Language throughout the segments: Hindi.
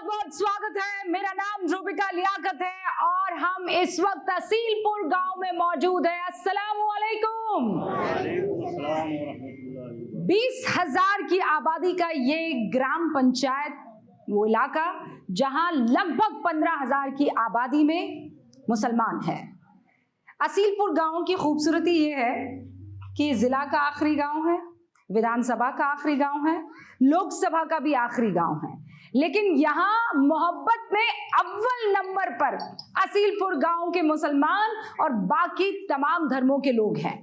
बहुत बहुत स्वागत है। मेरा नाम रूबिका लियाकत है और हम इस वक्त असीलपुर गांव में मौजूद हैं। अस्सलामु अलैकुम। 20,000 की आबादी का ये ग्राम पंचायत, वो इलाका जहां लगभग 15,000 की आबादी में मुसलमान है। असीलपुर गांव की खूबसूरती ये है कि जिला का आखिरी गांव है, विधानसभा का आखिरी गांव है, लोकसभा का भी आखिरी गांव है, लेकिन यहाँ मोहब्बत में अव्वल नंबर पर असीलपुर गांव के मुसलमान और बाकी तमाम धर्मों के लोग हैं।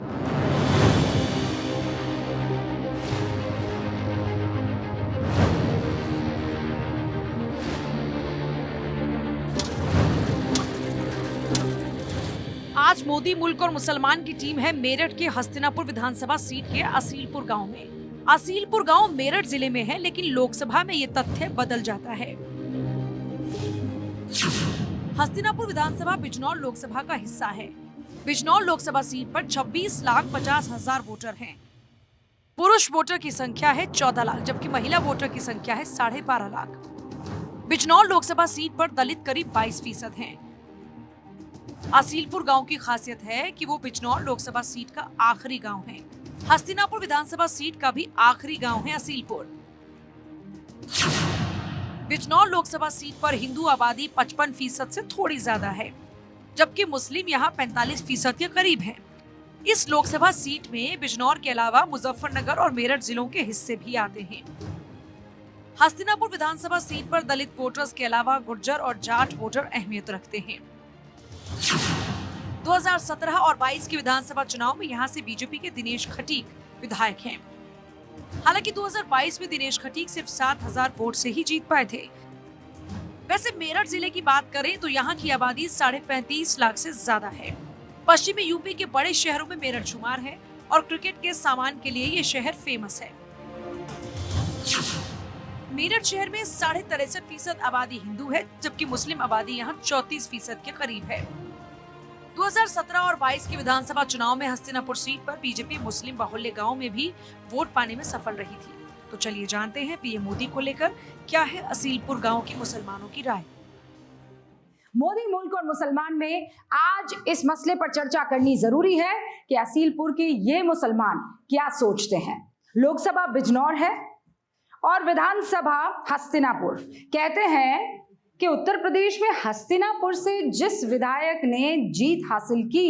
आज मोदी मुल्क और मुसलमान की टीम है मेरठ के हस्तिनापुर विधानसभा सीट के असीलपुर गांव में। असीलपुर गांव मेरठ जिले में है, लेकिन लोकसभा में ये तथ्य बदल जाता है। हस्तिनापुर विधानसभा बिजनौर लोकसभा का हिस्सा है। बिजनौर लोकसभा सीट पर 26,50,000 वोटर हैं। पुरुष वोटर की संख्या है 14 लाख, जबकि महिला वोटर की संख्या है 12.5 लाख। बिजनौर लोकसभा सीट पर दलित करीब 22% हैं। असीलपुर गांव की खासियत है कि वो बिजनौर लोकसभा सीट का आखिरी गांव है। हस्तिनापुर विधानसभा सीट का भी आखिरी गांव है असीलपुर। बिजनौर लोकसभा सीट पर हिंदू आबादी 55% से थोड़ी ज्यादा है, जबकि मुस्लिम यहाँ 45% के करीब हैं। इस लोकसभा सीट में बिजनौर के अलावा मुजफ्फरनगर और मेरठ जिलों के हिस्से भी आते हैं। हस्तिनापुर विधानसभा सीट पर दलित वोटर्स के अलावा गुर्जर और जाट वोटर अहमियत रखते हैं। 2017 और 22 के विधानसभा चुनाव में यहां से बीजेपी के दिनेश खटीक विधायक हैं। हालांकि 2022 में दिनेश खटीक सिर्फ 7,000 वोट से ही जीत पाए थे। वैसे मेरठ जिले की बात करें तो यहां की आबादी 35.5 लाख से ज्यादा है। पश्चिमी यूपी के बड़े शहरों में मेरठ शुमार है और क्रिकेट के सामान के लिए ये शहर फेमस है। मेरठ शहर में 63.5% आबादी हिंदू है, जबकि मुस्लिम आबादी यहाँ 34% के करीब है। 2017 और 22 के विधानसभा चुनाव में हस्तिनापुर सीट पर बीजेपी मुस्लिम बाहुल्य गांव में भी वोट पाने में सफल रही थी। तो चलिए जानते हैं पीएम मोदी को लेकर क्या है असीलपुर गांव के मुसलमानों की राय। मोदी मुल्क और मुसलमान में आज इस मसले पर चर्चा करनी जरूरी है कि असीलपुर के ये मुसलमान क्या सोचते हैं। लोकसभा बिजनौर है और विधानसभा हस्तिनापुर। कहते हैं कि उत्तर प्रदेश में हस्तिनापुर से जिस विधायक ने जीत हासिल की,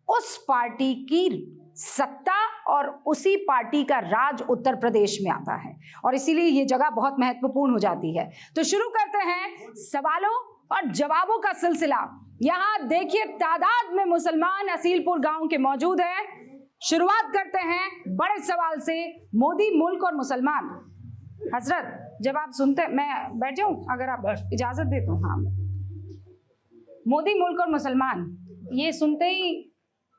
उस पार्टी की सत्ता और उसी पार्टी का राज उत्तर प्रदेश में आता है और इसीलिए ये जगह बहुत महत्वपूर्ण हो जाती है। तो शुरू करते हैं सवालों और जवाबों का सिलसिला। यहाँ देखिए तादाद में मुसलमान असीलपुर गांव के मौजूद हैं। शुरुआत करते हैं बड़े सवाल से। मोदी मुल्क और मुसलमान। हजरत, जब आप सुनते, मैं बैठ जाऊं अगर आप इजाजत दे तो। हाँ, मोदी मुल्क और मुसलमान, ये सुनते ही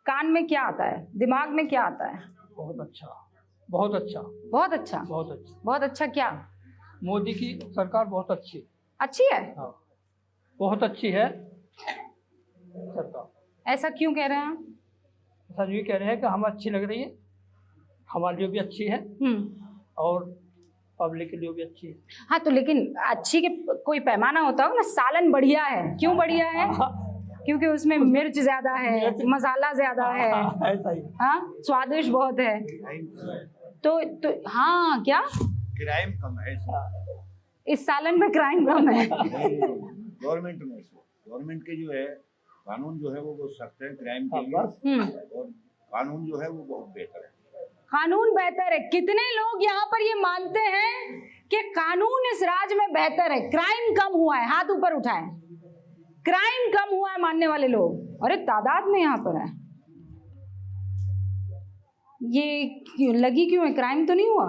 कान में क्या आता है, दिमाग में क्या आता है? बहुत अच्छा, बहुत अच्छा, बहुत अच्छा, बहुत अच्छा। बहुत अच्छा क्या? मोदी की सरकार बहुत अच्छी है। हाँ, बहुत अच्छी है सरकार। ऐसा क्यों कह रहे हैं? ऐसा ये कह रहे हैं कि हमें अच्छी लग रही है, हमारे लिए भी अच्छी है और पब्लिक के लिए भी अच्छी है। हाँ, तो लेकिन अच्छी के कोई पैमाना होता हो ना। सालन बढ़िया है, क्यों बढ़िया है? क्योंकि उसमें मिर्च ज्यादा है, मसाला ज्यादा है। ऐसा ही। हाँ, स्वादिष्ट बहुत है। तो हाँ, क्या क्राइम कम है इस सालन में? क्राइम कम है गवर्नमेंट के जो है कानून जो है वो सख्त है क्राइम के लिए और कानून जो है वो बहुत बेहतर है। कानून बेहतर है। कितने लोग यहाँ पर ये मानते हैं कि कानून इस राज्य में बेहतर है, क्राइम कम हुआ है? हाथ ऊपर उठाएं। क्राइम कम हुआ है मानने वाले लोग, और एक तादाद में यहाँ पर है। ये लगी क्यों है? क्राइम तो नहीं हुआ?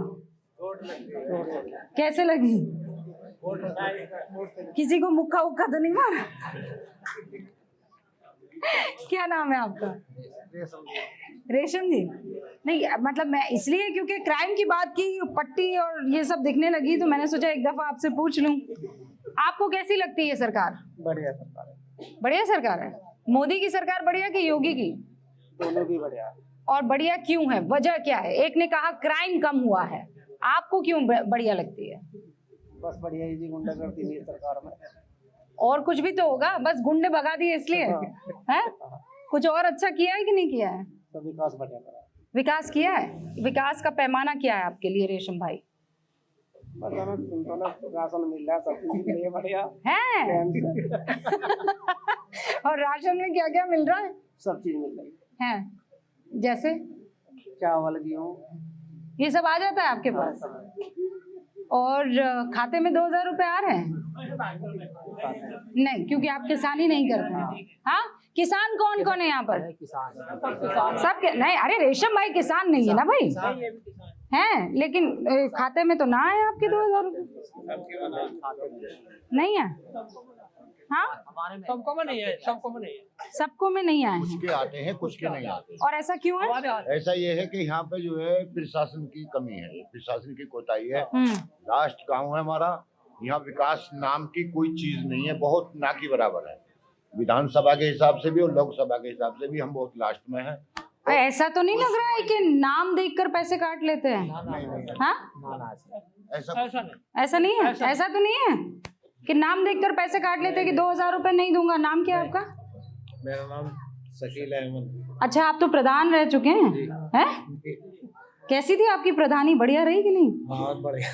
कैसे लगी? किसी को मुक्का उक्का तो नहीं मारा? क्या नाम है आपका? रेशम जी। नहीं, मतलब मैं इसलिए क्योंकि क्राइम की बात की, पट्टी और ये सब दिखने लगी, तो मैंने सोचा एक दफा आपसे पूछ लूं। आपको कैसी लगती है ये सरकार? बढ़िया सरकार है। बढ़िया सरकार है। मोदी की सरकार बढ़िया कि योगी की? दोनों भी बढ़िया। और बढ़िया क्यों है? वजह क्या है? एक ने कहा क्राइम कम हुआ है, आपको क्यों बढ़िया लगती है? बस बढ़िया ही जी, गुंडागर्दी नहीं है सरकार में। और कुछ भी तो होगा, बस गुंडे भगा दिए इसलिए है? कुछ और अच्छा किया है कि नहीं किया है? सब विकास बढ़िया करा। विकास किया है? विकास का पैमाना क्या है आपके लिए रेशम भाई? बताना सुनता ना, राशन मिल रहा है, सब चीज मिल रही है बढ़िया है टाइम से। और राशन में क्या क्या मिल रहा है? सब चीज मिल रही है जैसे चावल, गेहूँ, ये सब आ जाता है आपके पास? और खाते में 2000 रुपए आ रहे हैं? नहीं, क्योंकि आप किसानी नहीं करते हैं। हाँ, किसान कौन कौन है यहाँ पर? सब नहीं, अरे रेशम भाई किसान नहीं है ना भाई? हैं, लेकिन खाते में तो ना है आपके 2000 रुपए? नहीं है? हाँ, सबको में नहीं है, सबको में नहीं है। सबको में नहीं आए कुछ हैं। के आते हैं, कुछ के नहीं आते। और ऐसा क्यों है? ऐसा ये है कि यहाँ पे जो है प्रशासन की कमी है, प्रशासन की कोताही है। हम्म, लास्ट गांव है हमारा, यहाँ विकास नाम की कोई चीज नहीं है, बहुत ना की बराबर है। विधानसभा के हिसाब से भी और लोकसभा के हिसाब से भी हम बहुत लास्ट में हैं। ऐसा तो नहीं लग रहा है कि नाम देखकर पैसे काट लेते हैं? हाँ, ऐसा ऐसा नहीं है? ऐसा तो नहीं है कि नाम देखकर पैसे काट लेते हैं कि 2000 रुपए नहीं दूंगा? नाम क्या है आपका? मेरा नाम शकील अहमद। अच्छा, आप तो प्रधान रह चुके हैं? कैसी थी आपकी प्रधानी? बढ़िया रही कि नहीं? बहुत बढ़िया।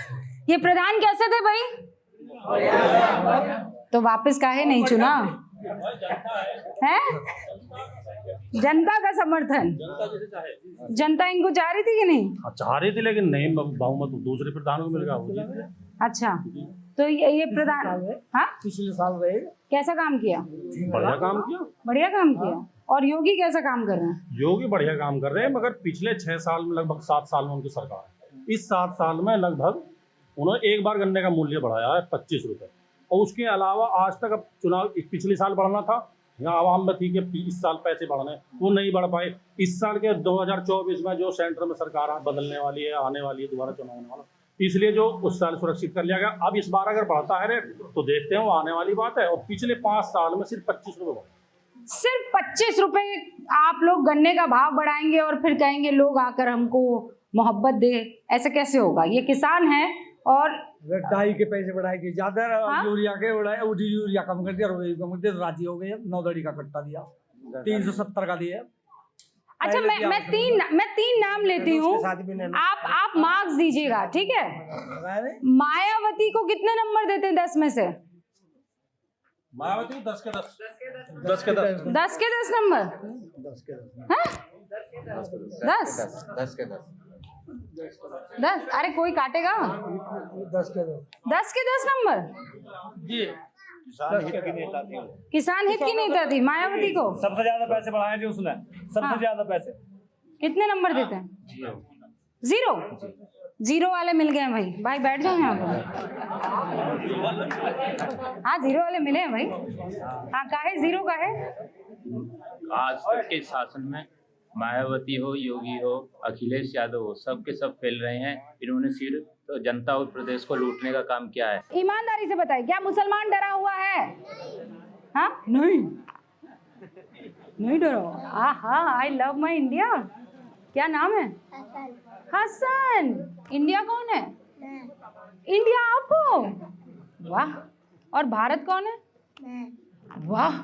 ये प्रधान कैसे थे भाई? तो वापस काहे नहीं चुना? है? जनता का समर्थन, जनता इनको चाह रही थी कि नहीं? चाह रही थी, लेकिन नहीं, बहुमत दूसरे प्रधान को मिल गया। अच्छा, तो ये प्रधान हाँ पिछले साल रहे, कैसा काम किया? बढ़िया काम किया। बढ़िया काम किया। और योगी कैसा काम कर रहे हैं? योगी बढ़िया काम कर रहे हैं, मगर पिछले 6 साल में, लगभग 7 साल में उनकी सरकार है। इस 7 साल में लगभग उन्होंने एक बार गन्ने का मूल्य बढ़ाया है 25 रुपए, और उसके अलावा आज तक, अब चुनाव पिछले साल बढ़ना था, यहाँ आवाम में थी कि इस साल पैसे बढ़ने, वो नहीं बढ़ पाए। इस साल के 2024 में जो सेंटर में सरकार बदलने वाली है, आने वाली है, दोबारा चुनाव होने वाला, इसलिए जो उस साल सुरक्षित कर लिया गया। अब इस बार अगर बढ़ता है रेट तो देखते हैं, वो आने वाली बात है। और पिछले 5 साल में सिर्फ 25 रुपए बढ़े। सिर्फ 25 रुपए आप लोग गन्ने का भाव बढ़ाएंगे और फिर कहेंगे लोग आकर हमको मोहब्बत दे? ऐसे कैसे होगा? ये किसान है और डाई के पैसे बढ़ाए थे ज्यादा, हाँ? यूरिया के बढ़ाए, यूरिया कम कर दिया, रुपये कम कर दिया, राजी हो गए। 9 दड़ी का कट्टा दिया, 370 का दिया। अच्छा, मैं तीन नाम लेती हूँ, आप मार्क्स दीजिएगा, ठीक है? मायावती को कितने नंबर देते हैं 10 में से? मायावती 10 के 10। 10 के 10 नंबर? 10 10? अरे कोई काटेगा? 10 के 10 नंबर? किसान हित की नेता थी। किसान हित की नेता थी मायावती को? सबसे ज्यादा पैसे बढ़ाए थे उसने, सबसे ज्यादा पैसे। कितने नंबर देते हैं? 0? 0 वाले मिल गए भाई। भाई बैठ जाओ यहाँ पर। हाँ, 0 वाले मिले हैं भाई। हाँ, काहे 0 का है? आज तक के शासन में मायावती हो, योगी हो, अखिलेश यादव हो, सबके सब फैल रहे हैं। इन्होंने सिर्फ तो जनता और प्रदेश को लूटने का काम किया है। ईमानदारी से बताइए, क्या मुसलमान डरा हुआ है? हाँ, नहीं डरा। हाँ, आई लव माई इंडिया। क्या नाम है? हसन। इंडिया कौन है? इंडिया आप हो? वाह। और भारत कौन है? वाह।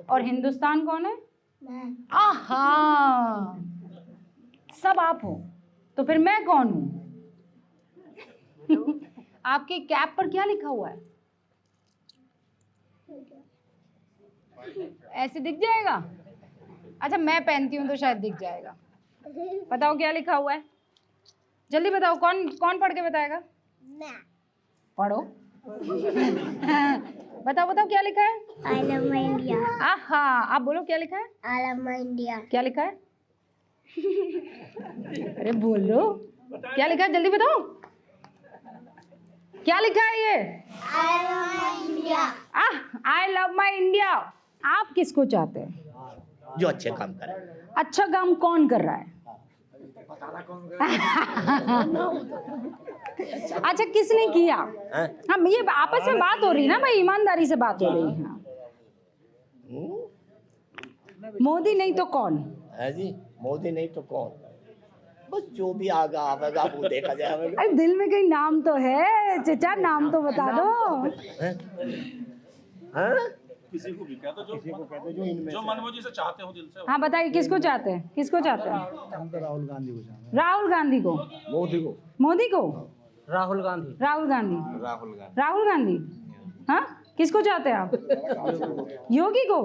और हिंदुस्तान कौन है? आहा, सब आप हो, तो फिर मैं कौन हूँ? आपकी कैप पर क्या लिखा हुआ है? ऐसे दिख जाएगा? अच्छा, मैं पहनती हूँ तो शायद दिख जाएगा। बताओ क्या लिखा हुआ है, जल्दी बताओ। कौन पढ़ के बताएगा? मैं। पढ़ो। बताओ क्या लिखा है? I love my India. आहा, आप बोलो क्या लिखा है? I love my India. क्या लिखा है? अरे बोलो क्या लिखा है, जल्दी बताओ। क्या लिखा है ये? I love my India. I love my India. आप किसको चाहते हैं? जो अच्छे काम करे। अच्छा काम कौन कर रहा है? अच्छा, किसने किया? हम ये आपस में बात हो रही ना भाई, ईमानदारी से बात हो रही है। मोदी नहीं तो कौन? है जी, मोदी नहीं तो कौन? बस जो भी आगा आवेगा वो देखा जाएगा। अरे दिल में कहीं नाम तो है चचा, नाम तो बता दो। किसी को भी कहते जो मनमोजी से चाहते हो दिल से। हाँ बताइए, किसको चाहते हैं, किसको चाहते हैं? हम तो राहुल गांधी को चाहते हैं। राहुल गांधी को? मोदी को? राहुल गांधी। राहुल गांधी? राहुल गांधी। हाँ, किसको चाहते हैं आप? योगी को?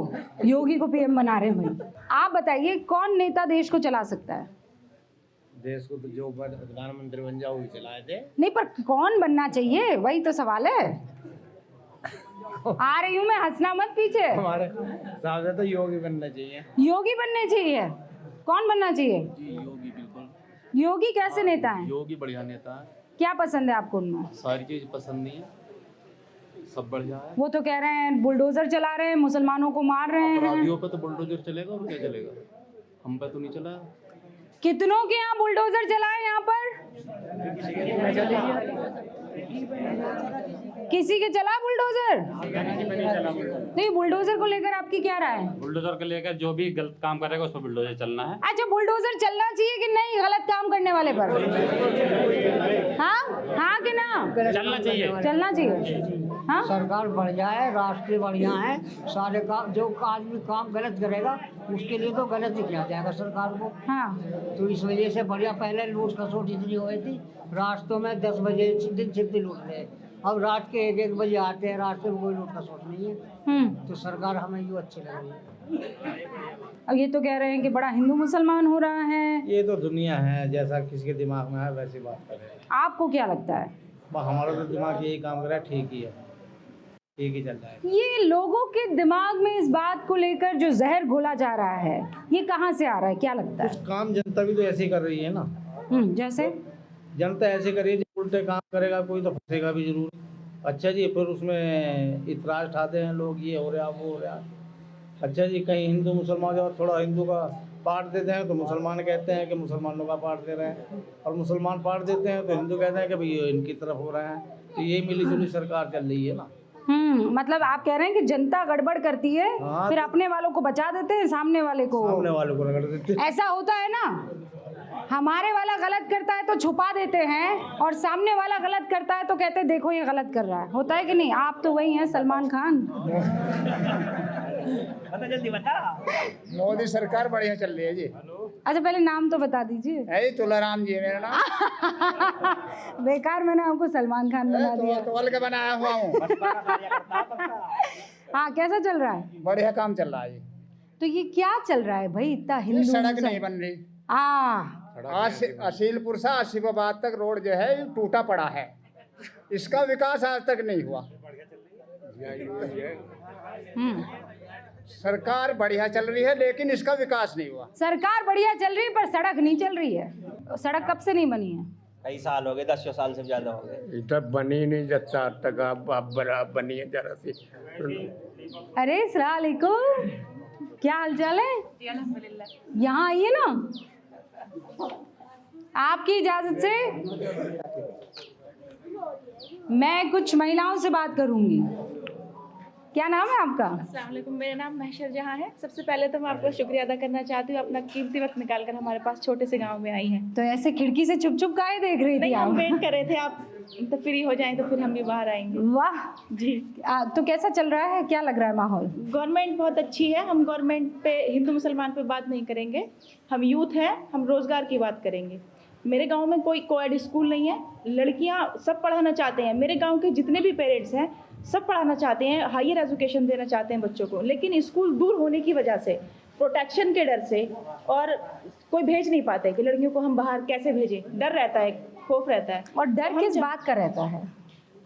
योगी को पीएम बना रहे हैं भाई। आप बताइए कौन नेता देश को चला सकता है? देश को तो जो प्रधानमंत्री बन जाओ वही चलाए थे। नहीं, पर कौन बनना चाहिए, वही तो सवाल है। आ रही हूँ मैं, हंसना मत पीछे। हमारे हिसाब से तो योगी बनना चाहिए। योगी बनने चाहिए? कौन बनना चाहिए? योगी, बिल्कुल। योगी कैसे नेता है? योगी बढ़िया नेता है। क्या पसंद है आपको उनमें? सारी चीज पसंद नहीं है, सब बढ़िया है। वो तो कह रहे हैं बुलडोजर चला रहे हैं, मुसलमानों को मार रहे हैं। अपराधियों पे तो बुलडोजर चलेगा और क्या चलेगा, हम पे तो नहीं चला। कितनों के यहाँ बुलडोजर चलाए यहाँ पर? किसी के चला बुलडोजर? नहीं, बुलडोजर को लेकर आपकी क्या राय है? बुलडोजर को लेकर जो भी गलत काम करेगा उस पर बुलडोजर चलना है। अच्छा, बुलडोजर चलना चाहिए कि नहीं गलत काम करने वाले पर? हाँ हाँ कि ना? चलना चाहिए। चलना चाहिए। हाँ, सरकार बढ़िया है, राष्ट्र बढ़िया है, सारे काम जो आदमी काम गलत करेगा उसके लिए तो गलत ही किया जाएगा सरकार को। हाँ, तो इस वजह से बढ़िया। पहले लूट खसोट इतनी हुई थी, रास्तों में 10 बजे दिन छिपती लूट रहे, अब रात के 1-1 बजे आते हैं, रास्ते में कोई लूट खसोट नहीं है। तो सरकार हमें यूँ अच्छी लग रही है। अब ये तो कह रहे हैं कि बड़ा हिंदू मुसलमान हो रहा है। ये तो दुनिया है, जैसा किसी के दिमाग में है वैसी बात करें। आपको क्या लगता है? हमारा तो दिमाग यही काम कर रहा है, ठीक ही है, ठीक ही चल रहा है। ये लोगों के दिमाग में इस बात को लेकर जो जहर घोला जा रहा है, ये कहाँ से आ रहा है, क्या लगता है? कुछ काम जनता भी तो ऐसे ही कर रही है ना। जैसे जनता ऐसे करिए, जो उल्टे काम करेगा कोई तो फंसेगा भी जरूर। अच्छा जी, फिर उसमें इतराज उठाते हैं लोग, ये हो रहा वो हो रहा। अच्छा जी, कहीं हिंदू मुसलमान और थोड़ा हिंदू का पार्ट देते हैं तो मुसलमान कहते हैं कि मुसलमानों का पार्ट दे रहे हैं, और मुसलमान पार्ट देते हैं तो हिंदू कहते हैं कि भाई ये इनकी तरफ हो रहा है। तो ये मिली-जुली सरकार चल रही है ना। मतलब आप कह रहे हैं कि जनता गड़बड़ करती है, हाँ, फिर अपने वालों को बचा देते हैं, सामने वालों को रगड़ देते हैं। ऐसा होता है ना, हमारे वाला गलत करता है तो छुपा देते हैं, और सामने वाला गलत करता है तो कहते हैं देखो ये गलत कर रहा है। होता है कि नहीं? आप तो वही हैं सलमान खान। बता जल्दी बता। मोदी सरकार बढ़िया चल रही है जी। अच्छा, पहले नाम तो बता दीजिए। है तुलाराम जी मेरा नाम। बेकार मैंने आपको सलमान खान बना दिया। तोल के बनाया हुआ हूँ। हाँ, कैसा चल रहा है? बढ़िया काम चल रहा है जी। तो ये क्या चल रहा है भाई, इतना हिंदू सड़क नहीं बन रही। आज असीलपुर से आसिफाबाद तक रोड जो है टूटा पड़ा है, इसका विकास आज तक नहीं हुआ। सरकार बढ़िया चल रही है लेकिन इसका विकास नहीं हुआ। सरकार बढ़िया चल रही है पर सड़क नहीं चल रही है। सड़क कब से नहीं बनी है? कई साल हो गए, 10 साल से ज्यादा हो गए। इधर बनी नहीं, जब तक अब बनी है जरा सी। अरे अस्सलाम वालेकुम, क्या हालचाल है? यहाँ आइए ना, आपकी इजाजत से मैं कुछ महिलाओं से बात करूंगी। क्या नाम है आपका? अस्सलाम वालेकुम, मेरा नाम महशर जहाँ है। सबसे पहले तो मैं आपका शुक्रिया अदा करना चाहती हूँ, अपना कीमती वक्त निकाल कर हमारे पास छोटे से गांव में आई हैं। तो ऐसे खिड़की से चुप चुप काहे देख रही थी? नहीं, आप हम वेट कर रहे थे आप तो फ्री हो जाएं तो फिर हम भी बाहर आएंगे। वाह जी। तो कैसा चल रहा है, क्या लग रहा है माहौल? गवर्नमेंट बहुत अच्छी है। हम गवर्नमेंट पे, हिंदू मुसलमान पे बात नहीं करेंगे, हम यूथ हैं, हम रोज़गार की बात करेंगे। मेरे गांव में कोई कोएड स्कूल नहीं है, लड़कियां सब पढ़ाना चाहते हैं। मेरे गांव के जितने भी पेरेंट्स हैं सब पढ़ाना चाहते हैं, हायर एजुकेशन देना चाहते हैं बच्चों को, लेकिन स्कूल दूर होने की वजह से, प्रोटेक्शन के डर से, और कोई भेज नहीं पाते कि लड़कियों को हम बाहर कैसे भेजें। डर रहता है, खौफ रहता है। और डर किस बात का रहता है?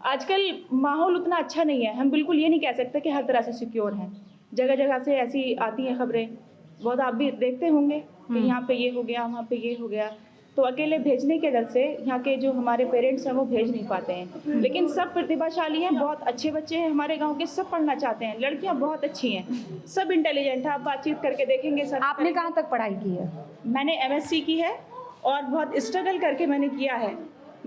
आजकल माहौल उतना अच्छा नहीं है। हम बिल्कुल ये नहीं कह सकते कि हर तरह से सिक्योर हैं। जगह जगह से ऐसी आती हैं खबरें, बहुत आप भी देखते होंगे कि यहाँ पे ये हो गया, वहाँ पे ये हो गया। तो अकेले भेजने के डर से यहाँ के जो हमारे पेरेंट्स हैं वो भेज नहीं पाते हैं। लेकिन सब प्रतिभाशाली हैं, बहुत अच्छे बच्चे हैं हमारे गांव के, सब पढ़ना चाहते हैं। लड़कियाँ बहुत अच्छी हैं, सब इंटेलिजेंट है। आप बातचीत करके देखेंगे। सर, आपने कहाँ तक पढ़ाई की है? मैंने MSc की है और बहुत स्ट्रगल करके मैंने किया है।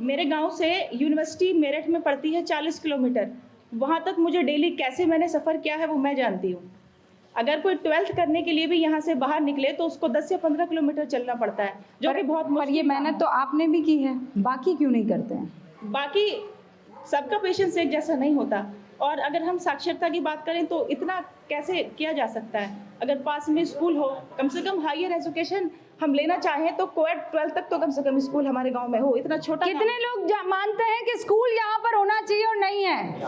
मेरे गाँव से यूनिवर्सिटी मेरठ में पड़ती है 40 किलोमीटर। वहाँ तक मुझे डेली कैसे मैंने सफ़र किया है वो मैं जानती हूँ। अगर कोई 12th करने के लिए भी यहाँ से बाहर निकले तो उसको 10 से 15 किलोमीटर चलना पड़ता है, जो कि बहुत पर ये मुश्किल मेहनत तो आपने भी की है, बाकी क्यों नहीं करते हैं? बाकी सबका पेशेंस एक जैसा नहीं होता। और अगर हम साक्षरता की बात करें तो इतना कैसे किया जा सकता है? अगर पास में स्कूल हो, कम से कम हायर एजुकेशन हम लेना चाहें तो कोएड 12 तक तो कम से कम स्कूल हमारे गांव में हो। इतना छोटा कितने लोग मानते हैं कि स्कूल यहाँ पर होना चाहिए और नहीं है?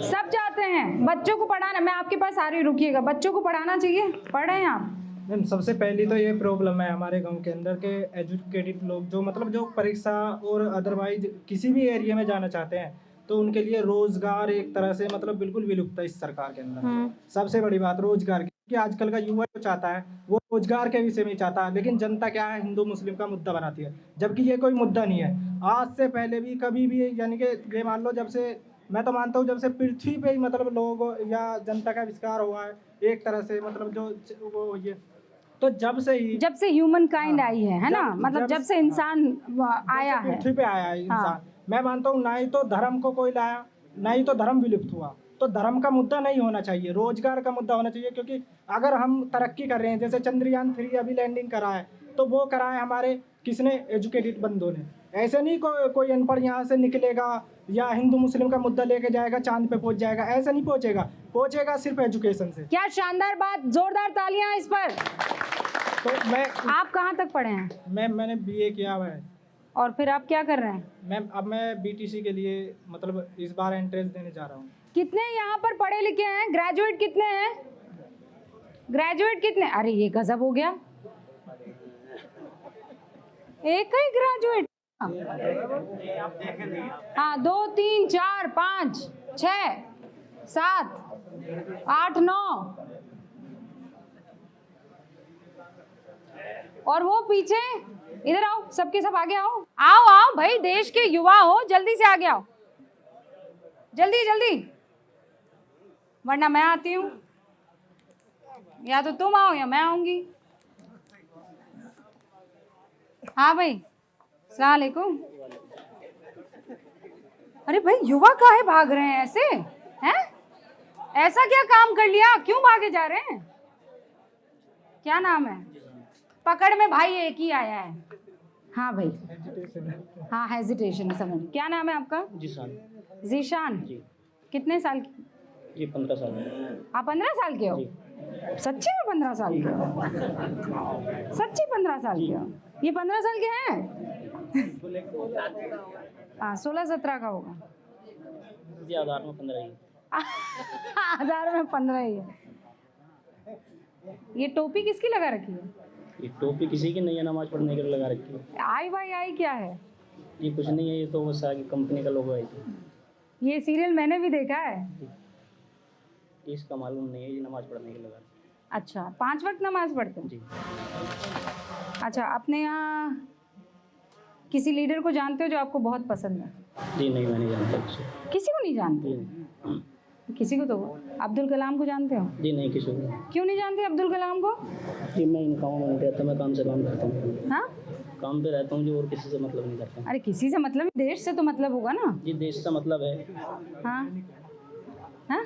सब चाहते हैं बच्चों को पढ़ाना। मैं आपके पास आ रही, रुकिएगा। बच्चों को पढ़ाना चाहिए, पढ़ रहे हैं आप? मैम सबसे पहली तो ये प्रॉब्लम है हमारे गांव के अंदर के एजुकेटेड लोग जो मतलब जो परीक्षा और अदरवाइज किसी भी एरिया में जाना चाहते हैं तो उनके लिए रोजगार एक तरह से मतलब बिल्कुल विलुप्त है इस सरकार के अंदर। सबसे बड़ी बात रोजगार की, कि आजकल का युवा जो चाहता है वो रोजगार के विषय में चाहता है, लेकिन जनता क्या है, हिंदू मुस्लिम का मुद्दा बनाती है, जबकि ये कोई मुद्दा नहीं है। आज से पहले भी कभी भी यानी कि ये मान लो, जब से मैं तो मानता हूँ जब से पृथ्वी पे ही मतलब लोग या जनता का आविष्कार हुआ है एक तरह से, मतलब जो वो ये तो जब से ह्यूमन काइंड आई है ना, मतलब जब से इंसान आया है, पृथ्वी पे आया है इंसान। मैं मानता हूँ ना ही तो धर्म को कोई लाया, ना ही तो धर्म विलुप्त हुआ। तो धर्म का मुद्दा नहीं होना चाहिए, रोजगार का मुद्दा होना चाहिए। क्योंकि अगर हम तरक्की कर रहे हैं, जैसे चंद्रयान 3 अभी लैंडिंग करा है, तो वो करा है हमारे किसने, एजुकेटेड बंदों ने। ऐसे नहीं कोई अनपढ़ यहाँ से निकलेगा या हिंदू मुस्लिम का मुद्दा लेके जाएगा चांद पे पहुंच जाएगा, ऐसा नहीं पहुंचेगा सिर्फ एजुकेशन से। क्या शानदार बात, जोरदार तालियां इस पर। तो आप कहाँ तक पढ़े हैं? मैंने BA किया हुआ है। और फिर आप क्या कर रहे हैं? मैम अब मैं BTC के लिए मतलब इस बार एंट्रेंस देने जा रहा हूँ। कितने यहाँ पर पढ़े लिखे हैं? ग्रेजुएट कितने हैं? ग्रेजुएट कितने? अरे ये गजब हो गया, एक ही ग्रेजुएट। हाँ 2 3 4 5 6 7 8 9 और वो पीछे। इधर आओ, सबके सब आगे आओ, आओ भाई, देश के युवा हो, जल्दी से आगे आओ, जल्दी, वरना मैं आती हूँ, या तो तुम आओ या मैं आऊंगी। हाँ भाई, अस्सलाम वालेकुम। अरे भाई, युवा काहे भाग रहे हैं ऐसे हैं? ऐसा क्या काम कर लिया, क्यों भागे जा रहे हैं? क्या नाम है? पकड़ में भाई एक ही आया है। हाँ भाई, हाँ हेजिटेशन समझ। क्या नाम है आपका? जीशान। कितने साल की? जी 15 साल। आप 15 साल के हो? सच्ची में 15 साल के हो? सच्ची 15 साल के हो? ये 15 साल के हैं? हाँ 16-17 का होगा जी। आधार में 15 ही। आधार में 15 ही है। ये टोपी किसकी लगा रखी है? ये टोपी किसी की नहीं है, नमाज पढ़ने के लिए लगा रखी है। आई क्या है? ये कुछ नहीं है, ये तो बस आगे कंपनी का लोगो है। ये सीरियल मैंने भी देखा है। इसका मालूम नहीं है, ये नमाज पढ़ने के लिए लगा। अच्छा, 5 वक्त नमाज पढ़ते हैं जी। अच्छा, अपने यहाँ किसी लीडर को जानते हो जो आपको बहुत पसंद है? जी नहीं, मैं नहीं जानता किसी को नहीं जानते? किसी को तो अब्दुल कलाम को जानते हो? जी नहीं, किसी को। क्यों नहीं जानते अब्दुल कलाम को? जी मैं इन कामों में नहीं रहता, मैं काम से काम करता हूँ। हाँ, काम पे रहता हूँ जी, और किसी से मतलब नहीं करता। अरे किसी से मतलब, देश से तो मतलब होगा ना? जी देश से मतलब है। हाँ हाँ,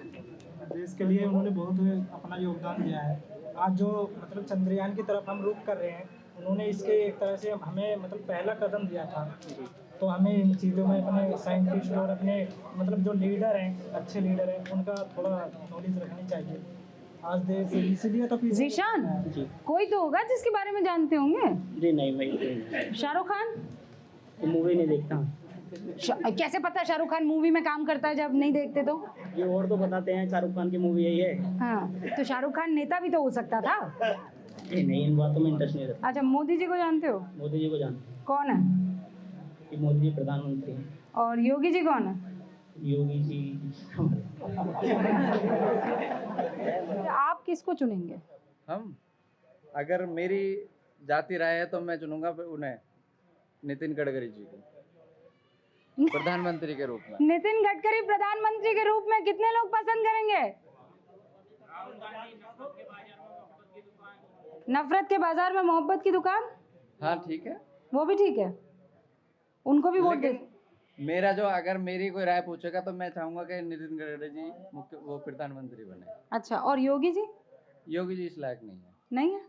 देश के लिए उन्होंने बहुत अपना योगदान दिया है। आज जो मतलब चंद्रयान की तरफ हम रुख कर रहे हैं, उन्होंने इसके एक तरह से हमें मतलब पहला कदम दिया था। तो हमें इन चीज़ों में अपने साइंटिस्ट और अपने मतलब जो लीडर हैं, अच्छे लीडर हैं, उनका थोड़ा नॉलेज रखनी चाहिए। आज देश इसलिए तो जीशान जी, कोई तो होगा जिसके बारे में जानते होंगे? जी नहीं, मैं शाहरुख खान। मूवी नहीं देखता। कैसे पता शाहरुख खान मूवी में काम करता है जब नहीं देखते तो? ये और तो बताते हैं शाहरुख खान की मूवी यही है। हाँ, तो शाहरुख खान नेता भी तो हो सकता था। नहीं, इन बातों में इंटरेस्ट नहीं रहता। अच्छा, मोदी जी को जानते हो? मोदी जी को जानते हैं। कौन है? मोदी जी प्रधानमंत्री हैं। और योगी जी कौन है? योगी जी आप किसको चुनेंगे? हम, अगर मेरी जाति राय है तो मैं चुनूंगा उन्हें, नितिन गडकरी जी को प्रधानमंत्री के रूप में। नितिन गडकरी प्रधानमंत्री के रूप में कितने लोग पसंद करेंगे? नफरत के बाजार में मोहब्बत की दुकान। हाँ ठीक है, वो भी ठीक है, उनको भी वोट दे। मेरा जो अगर मेरी कोई राय पूछेगा तो मैं चाहूंगा कि नितिन गडकरी जी वो प्रधानमंत्री बने। अच्छा, और योगी जी? योगी जी इस लायक नहीं है। नहीं है?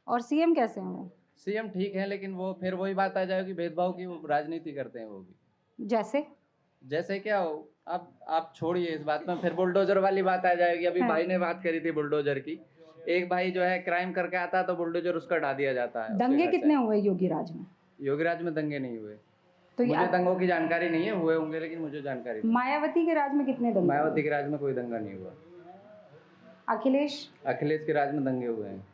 और सीएम कैसे हैं वो? सीएम ठीक है, लेकिन वो फिर वही बात आ जाएगी भेदभाव की, वो राजनीति करते हैं वो भी। जैसे क्या हो, आप छोड़िए इस बात में, फिर बुलडोजर वाली बात आ जाएगी। अभी भाई ने बात करी थी बुलडोजर की। एक भाई जो है क्राइम करके आता है तो बुलडोजर उसका हटा दिया जाता है। दंगे कितने हुए योगी राज में? योगी राज में दंगे नहीं हुए, तो मुझे दंगों की जानकारी नहीं है, हुए होंगे लेकिन मुझे जानकारी नहीं। मायावती के राज में कितने दंगे? मायावती के राज में कोई दंगा नहीं हुआ। अखिलेश के राज में दंगे हुए हैं।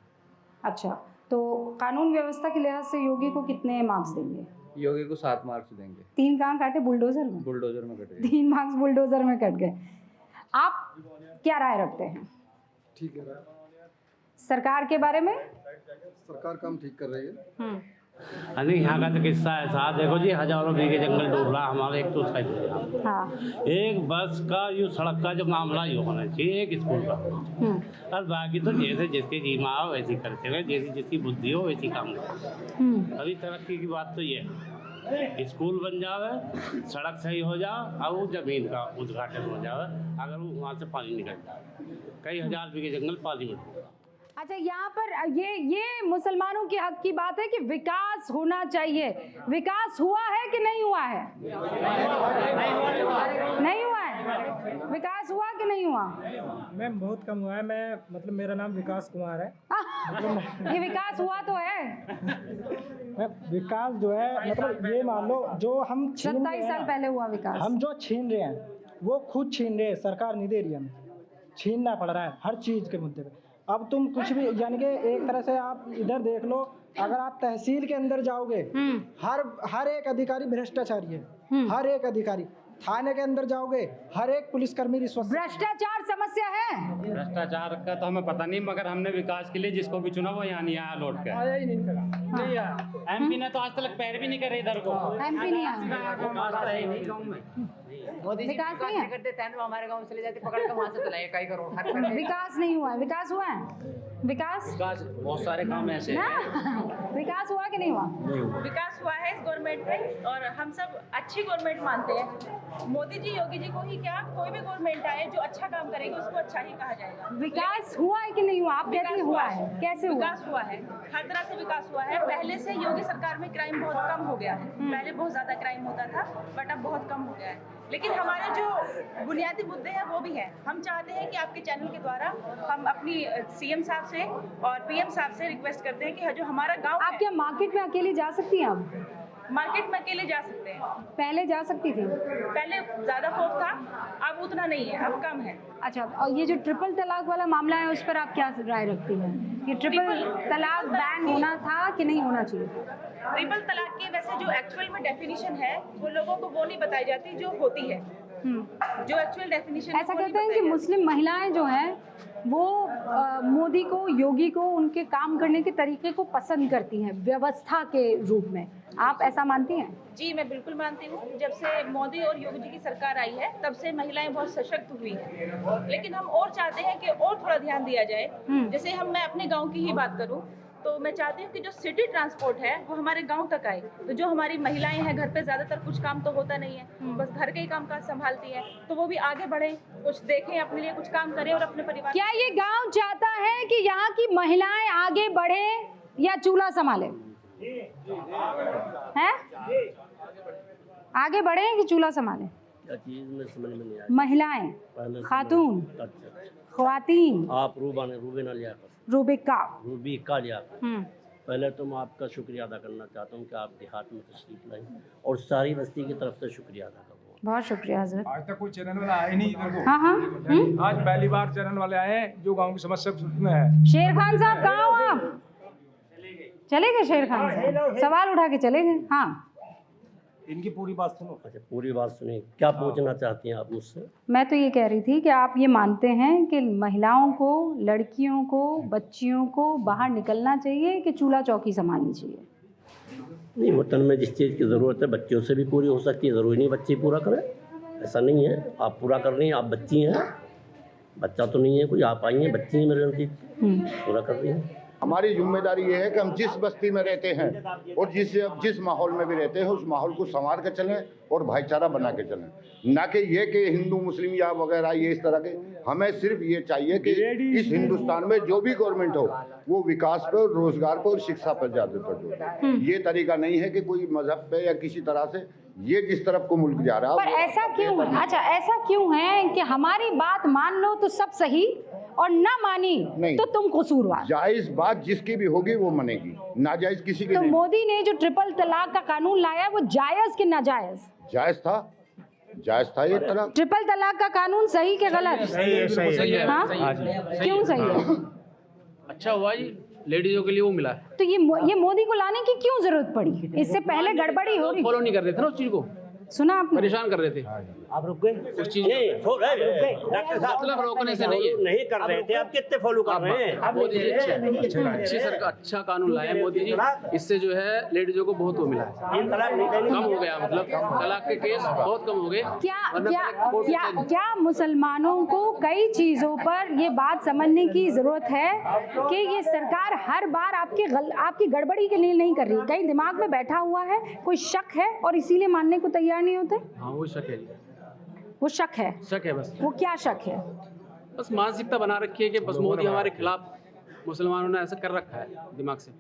अच्छा, तो कानून व्यवस्था के लिहाज से योगी को कितने मार्क्स देंगे? योगी को 7 मार्क्स देंगे। 3 कहाँ काटे? बुलडोजर में? बुलडोजर में कट गए। 3 मार्क्स बुलडोजर में कट गए। आप क्या राय रखते हैं? ठीक है, सरकार के बारे में? सरकार काम ठीक कर रही है। नहीं, यहाँ का तो किस्सा ऐसा, देखो जी, हजारों बीघे जंगल डूब रहा हमारे एक तो साइड में। हाँ। एक बस का यो सड़क का जो मामला ये होना चाहिए, एक स्कूल का। और बाकी तो जैसे जिसकी जीमा हो वैसी करते रहे, जैसी जिसकी बुद्धि हो वैसी काम करें। अभी तरक्की की बात तो ये है, स्कूल बन जावे, सड़क सही हो जाए और जमीन का उद्घाटन हो जावे। अगर वो वहाँ से पानी निकल जाए, कई हजार बीघे जंगल पानी में डूबा। अच्छा, यहाँ पर ये मुसलमानों के हक की बात है कि विकास होना चाहिए। विकास हुआ है कि नहीं हुआ है? नहीं हुआ है। विकास हुआ कि नहीं हुआ? मैम बहुत कम हुआ है। मैं मतलब मेरा नाम विकास कुमार है। ये विकास हुआ तो है। विकास जो है मतलब ये मान लो जो हम 27 साल पहले हुआ विकास, हम जो छीन रहे हैं वो खुद छीन रहे हैं, सरकार नहीं दे रही हमें। छीनना पड़ रहा है हर चीज़ के मुद्दे पे। अब तुम कुछ भी यानी कि एक तरह से आप इधर देख लो, अगर आप तहसील के अंदर जाओगे हर एक अधिकारी भ्रष्टाचारी है। हर एक अधिकारी। थाने के अंदर जाओगे हर एक पुलिसकर्मी रिश्वत। भ्रष्टाचार समस्या है। भ्रष्टाचार का तो हमें पता नहीं, मगर हमने विकास के लिए जिसको भी चुना वो यहाँ नहीं आया लौट के। आया ही नहीं आया। MP ने तो आज तक पैर भी नहीं करे इधर को। MP नहीं आया। विकास नहीं है। करते थे हमारे गांव चले जाते पकड़ के वहां से तो लाए कई करोड़। विकास नहीं हुआ है। विकास हुआ है? विकास बहुत सारे काम ऐसे ना। विकास हुआ कि नहीं हुआ? विकास हुआ है इस गवर्नमेंट में, और हम सब अच्छी गवर्नमेंट मानते हैं। मोदी जी, योगी जी को ही क्या, कोई भी गवर्नमेंट आए जो अच्छा काम करेगी उसको अच्छा ही कहा जाएगा। विकास हुआ है कि नहीं हुआ? आप कहते हैं हुआ है, कैसे हुआ? विकास हुआ है, हर तरह से विकास हुआ है। पहले से योगी सरकार में क्राइम बहुत कम हो गया है। पहले बहुत ज्यादा क्राइम होता था, बट अब बहुत कम हो गया है। लेकिन हमारे जो बुनियादी मुद्दे हैं वो भी हैं। हम चाहते हैं कि आपके चैनल के द्वारा हम अपनी CM साहब से और PM साहब से रिक्वेस्ट करते हैं कि जो हमारा गांव, आप क्या मार्केट में अकेली जा सकती हैं? अब मार्केट में अकेले जा सकते हैं। पहले जा सकती थी? पहले ज्यादा खौफ था, अब उतना नहीं है, अब कम है। अच्छा, और ये जो ट्रिपल तलाक वाला मामला है उस पर आप क्या राय रखती हैं? ये ट्रिपल तलाक बैन होना था कि नहीं होना चाहिए? ट्रिपल तलाक की वैसे जो एक्चुअल में डेफिनेशन है वो लोगों को वो नहीं बताई जाती जो होती है। जो एक्चुअल डेफिनेशन, ऐसा कहते हैं कि मुस्लिम महिलाएं जो हैं वो मोदी को, योगी को, उनके काम करने के तरीके को पसंद करती हैं व्यवस्था के रूप में। आप ऐसा मानती हैं? जी, मैं बिल्कुल मानती हूँ। जब से मोदी और योगी जी की सरकार आई है तब से महिलाएं बहुत सशक्त हुई हैं। लेकिन हम और चाहते हैं कि और थोड़ा ध्यान दिया जाए। जैसे मैं अपने गाँव की ही बात करूँ तो मैं चाहती हूँ कि जो सिटी ट्रांसपोर्ट है वो हमारे गांव तक आए। तो जो हमारी महिलाएं हैं घर पे ज़्यादातर कुछ काम तो होता नहीं है, बस घर के ही काम काज संभालती हैं, तो वो भी आगे बढ़े, कुछ देखें, अपने लिए कुछ काम करें और अपने परिवार। क्या ये गांव चाहता है कि यहाँ की महिलाएं आगे बढ़े या चूल्हा संभाले? हैं? आगे बढ़े कि चूल्हा संभाले? महिलाएं, खातून, ख्वातीन। आप रूबीना लिया रूबिका लिया। पहले तो मैं आपका शुक्रिया अदा करना चाहता हूँ कि आप देहात में तशरीफ लाई और सारी बस्ती की तरफ से शुक्रिया अदा करूँ। बहुत शुक्रिया हज़रत। आज तक कोई चैनल वाला आए नहीं इधर को। हाँ। आज पहली बार चैनल वाले आए हैं जो गांव की समस्या में है। शेर खान साहब कहाँ हो आप? चले गए शेर खान साहब, सवाल उठा के चले गए। हाँ, इनकी पूरी बात सुनो। अच्छा, पूरी बात सुनिए। क्या पूछना चाहती हैं आप मुझसे? मैं तो ये कह रही थी कि आप ये मानते हैं कि महिलाओं को, लड़कियों को, बच्चियों को बाहर निकलना चाहिए कि चूल्हा चौकी संभालनी चाहिए? नहीं, वतन में जिस चीज़ की ज़रूरत है बच्चियों से भी पूरी हो सकती है। ज़रूरी नहीं बच्चे पूरा करें, ऐसा नहीं है। आप पूरा कर रही हैं, आप बच्ची हैं, बच्चा तो नहीं है कोई। आप आई हैं, बच्ची हैं, मेरे नज़दीक पूरा कर रही हैं। हमारी जिम्मेदारी ये है कि हम जिस बस्ती में रहते हैं और जिस माहौल में भी रहते हैं उस माहौल को संवार के चलें और भाईचारा बना के चलें, ना कि ये कि हिंदू मुस्लिम या वगैरह ये इस तरह के। हमें सिर्फ ये चाहिए कि इस हिंदुस्तान में जो भी गवर्नमेंट हो वो विकास पर, रोजगार पर और शिक्षा पर ज़्यादा तवज्जो दे। ये तरीका नहीं है कि कोई मजहब पे या किसी तरह से ये जिस तरफ को मुल्क जा रहा है। पर ऐसा क्यों, अच्छा ऐसा क्यों है कि हमारी बात मान लो तो सब सही और ना मानी तो तुम कसूरवार? जायज बात जिसकी भी होगी वो मानेगी, नाजायज किसी की तो नहीं। मोदी ने जो ट्रिपल तलाक का कानून लाया वो जायज कि नाजायज? जायज था, जायज था ये तलाक। ट्रिपल तलाक का कानून सही के गलत? सही है। हाँ? क्यों सही है? अच्छा हुआ जी, लेडीजों के लिए वो मिला है। तो ये मोदी को लाने की क्यों जरूरत पड़ी? इससे पहले गड़बड़ी हो रही। फॉलो नहीं कर रहे थे ना उस चीज को, सुना आपने? परेशान कर रहे थे। आप रुक गए उस चीज डॉक्टर साहब, मतलब रोकने से नहीं है, नहीं कर रहे थे, आप कितने फॉलो कर रहे हैं? मोदी जी अच्छी सरकार, अच्छा कानून लाए हैं मोदी जी। इससे जो है लेडीजों को बहुत वो मिला है, कम हो गया, मतलब तलाक के केस बहुत कम हो गए। क्या मुसलमानों को कई चीजों पर ये बात समझने की जरूरत है कि ये सरकार हर बार आपकी गड़बड़ी के लिए नहीं कर रही, कहीं दिमाग में बैठा हुआ है, कोई शक है और इसीलिए मानने को तैयार नहीं होते? हाँ वो शक है, वो शक है, शक है बस। वो क्या शक है? बस मानसिकता बना रखी है कि बस मोदी हमारे खिलाफ मुसलमानों ने ऐसा कर रखा है दिमाग से,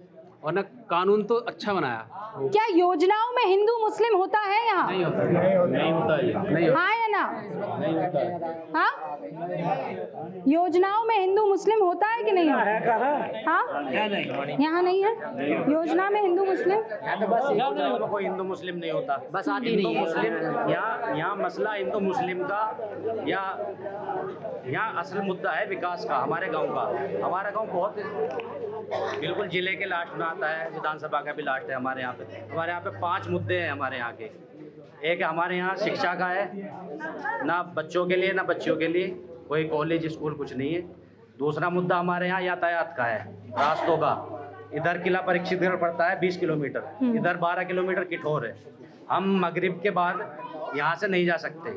और ना कानून तो अच्छा बनाया। क्या योजनाओं में हिंदू मुस्लिम होता है यहाँ? नहीं होता, नहीं होता है। हाँ या ना? नहीं होता है। हाँ, योजनाओं में हिंदू मुस्लिम होता है कि नहीं होता? हाँ, यहाँ नहीं है योजना में हिंदू मुस्लिम। कोई हिंदू मुस्लिम नहीं होता, बस आती नहीं है। मुस्लिम यहाँ मसला हिंदू मुस्लिम का या यहाँ असल मुद्दा है विकास का। हमारे गांव का, हमारा गांव बहुत बिल्कुल जिले के लास्ट में आता है, विधानसभा का भी लास्ट है हमारे यहाँ पे। हमारे यहाँ पे 5 मुद्दे हैं हमारे यहाँ के। एक हमारे यहाँ शिक्षा का है, ना बच्चों के लिए ना बच्चियों के लिए, कोई कॉलेज स्कूल कुछ नहीं है। दूसरा मुद्दा हमारे यहाँ यातायात का है, रास्तों का। इधर किला परीक्षित पड़ता है 20 किलोमीटर, इधर 12 किलोमीटर किठौर है। हम मगरिब के बाद यहाँ से नहीं जा सकते।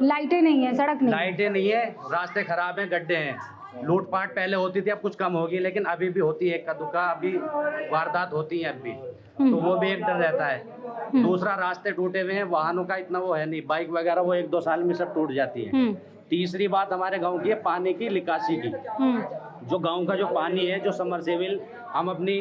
लाइटें नहीं है, सड़क नहीं, लाइटें नहीं है, रास्ते खराब हैं, गड्ढे हैं। लूटपाट पहले होती थी, अब कुछ कम होगी, लेकिन अभी भी होती है, इक्का दुक्का अभी वारदात होती है अब भी, तो वो भी एक डर रहता है। दूसरा, रास्ते टूटे हुए हैं, वाहनों का इतना वो है नहीं, बाइक वगैरह वो 1-2 साल में सब टूट जाती है। तीसरी बात हमारे गांव की है पानी की निकासी की। जो गांव का जो पानी है, जो समरसेबिल हम अपनी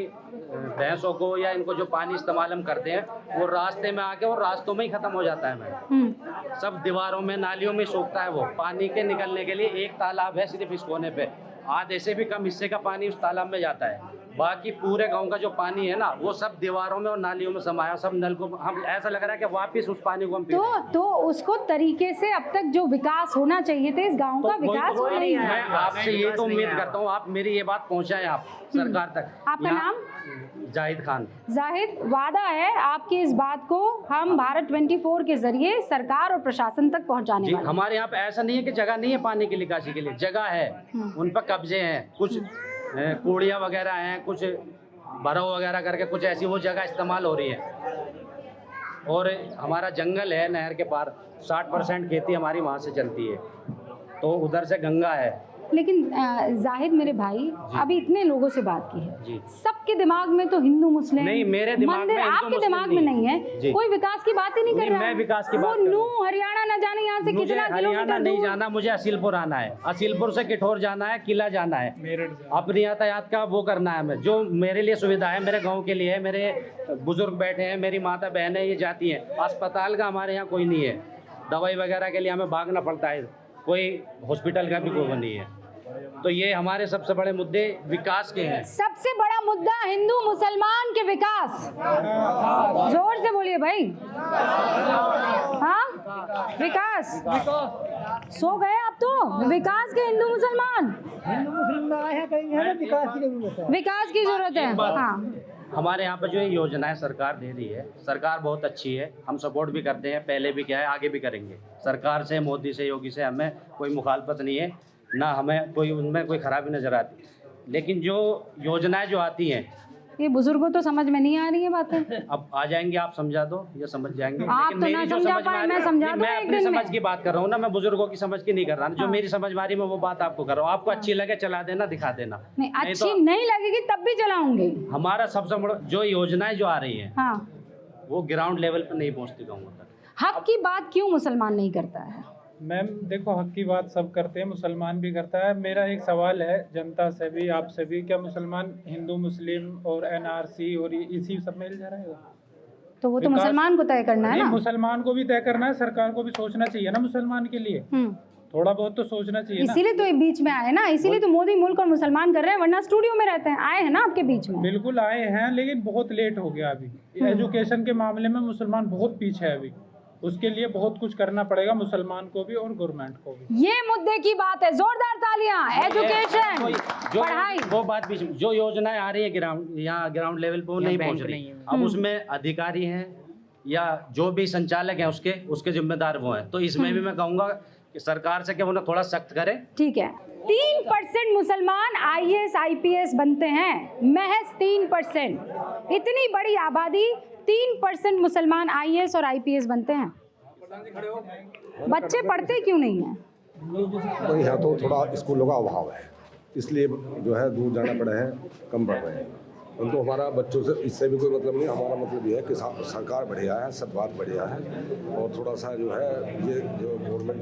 भैंसों को या इनको जो पानी इस्तेमाल हम करते हैं, वो रास्ते में आके और रास्तों में ही खत्म हो जाता है मैडम। सब दीवारों में, नालियों में सूखता है वो। पानी के निकलने के लिए एक तालाब है सिर्फ इस कोने पे, आधे से भी कम हिस्से का पानी उस तालाब में जाता है। बाकी पूरे गांव का जो पानी है ना, वो सब दीवारों में और नालियों में समाया, सब नल को हम ऐसा लग रहा है कि वापस उस पानी को हम पी रहे हैं। तो उसको तरीके से अब तक जो विकास होना चाहिए थे इस गांव का विकास हो नहीं है। मैं आपसे ये तो उम्मीद करता हूँ आप मेरी ये बात पहुँचाएं आप सरकार तक। आपका नाम? जाहिद खान। जाहिद, वादा है आपकी इस बात को हम भारत 24 के जरिए सरकार और प्रशासन तक पहुंचाने वाले। हमारे यहाँ पे ऐसा नहीं है कि जगह नहीं है पानी की निकासी के लिए, जगह है, उन पर कब्जे हैं, कुछ कूड़ियाँ वगैरह हैं, कुछ भराव वगैरह करके कुछ ऐसी वो जगह इस्तेमाल हो रही है। और हमारा जंगल है नहर के पार, 60% खेती हमारी वहाँ से चलती है, तो उधर से गंगा है। लेकिन जाहिद मेरे भाई, अभी इतने लोगों से बात की है, सबके दिमाग में तो हिंदू मुस्लिम नहीं, मेरे दिमाग में आपके दिमाग में नहीं है, कोई विकास की बात ही नहीं कर रहा है। मैं विकास की बात वो नूह हरियाणा न जाने यहाँ से कितना हरियाणा नहीं जाना, मुझे असीलपुर आना है, असीलपुर से किठौर जाना है, किला जाना है, अपनी यातायात का वो करना है। हमें जो मेरे लिए सुविधा है, मेरे गाँव के लिए है, मेरे बुजुर्ग बैठे हैं, मेरी माता बहन है, ये जाती हैं। अस्पताल का हमारे यहाँ कोई नहीं है, दवाई वगैरह के लिए हमें भागना पड़ता है, कोई हॉस्पिटल का भी कोई नहीं है। तो ये हमारे सबसे बड़े मुद्दे विकास के हैं। सबसे बड़ा मुद्दा हिंदू मुसलमान के विकास। जोर से बोलिए भाई। हाँ, विकास। सो गए आप तो, विकास के हिंदू मुसलमान। हिंदू मुस्लिम आया कहीं है ना, विकास की जरूरत है। विकास की जरूरत है। हाँ, हमारे यहाँ पे जो योजनाएं सरकार दे रही है, सरकार बहुत अच्छी है, हम सपोर्ट भी करते हैं, पहले भी किया है, आगे भी करेंगे। सरकार से, मोदी से, योगी से हमें कोई मुखालफत नहीं है, ना हमें कोई उनमें कोई खराबी नज़र आती। लेकिन जो योजनाएं जो आती हैं ये बुजुर्गों तो समझ में नहीं आ रही है बातें। अब आ जाएंगे, आप समझा दो, ये समझ जाएंगे। आप लेकिन तो मेरी ना जो समझा समझ में पाए, आ रही मैं है, समझा नहीं, दूं मैं एक अपनी दिन समझ में। की बात कर रहा हूँ ना, मैं बुजुर्गों की समझ की नहीं कर रहा। जो मेरी समझदारी में वो बात आपको कर रहा हूँ, आपको अच्छी लगे चला देना, दिखा देना। नहीं, नहीं अच्छी तो नहीं लगेगी तब भी चलाऊंगी। हमारा सबसे बड़ा जो योजनाएं जो आ रही है हाँ, वो ग्राउंड लेवल पर नहीं पहुँचती गाँव तक। हक की बात क्यों मुसलमान नहीं करता है? मैम देखो, हक की बात सब करते हैं, मुसलमान भी करता है। मेरा एक सवाल है जनता से भी, आपसे भी, क्या मुसलमान हिंदू मुस्लिम और एनआरसी और इसी सब में जा रहे हैं? तो वो तो मुसलमान को तय करना है नहीं, ना। मुसलमान को भी तय करना है, सरकार को भी सोचना चाहिए ना मुसलमान के लिए। थोड़ा बहुत तो सोचना चाहिए ना। इसीलिए तो ये बीच में आए ना, इसीलिए तो मोदी मुल्क और मुसलमान कर रहे हैं, वरना स्टूडियो में रहते हैं। आए हैं ना आपके बीच में। बिल्कुल आए हैं, लेकिन बहुत लेट हो गया अभी। एजुकेशन के मामले में मुसलमान बहुत पीछे है अभी। उसके लिए बहुत कुछ करना पड़ेगा मुसलमान को भी और गवर्नमेंट को भी। ये मुद्दे की बात है, जोरदार तालियां। एजुकेशन, जो पढ़ाई, वो बात भी, जो योजनाएं आ रही है ग्राउंड लेवल पे वो नहीं पहुंच रही। अब उसमें अधिकारी हैं या जो भी संचालक हैं उसके जिम्मेदार वो हैं। तो इसमें भी मैं कहूँगा कि सरकार से कि उन्हें थोड़ा सख्त करे। ठीक है। 3% मुसलमान IAS IPS बनते हैं, महज 3%। इतनी बड़ी आबादी, 3% मुसलमान IAS और IPS बनते हैं। बच्चे पढ़ते क्यों नहीं हैं? तो यहाँ तो थोड़ा स्कूलों का अभाव है, इसलिए जो है दूर जाना पड़ा है, कम पढ़ रहे हैं। परंतु हमारा बच्चों से इससे भी कोई मतलब नहीं। हमारा मतलब ये है कि सरकार बढ़िया है, सब बात बढ़िया है। और थोड़ा सा जो है ये जो गवर्नमेंट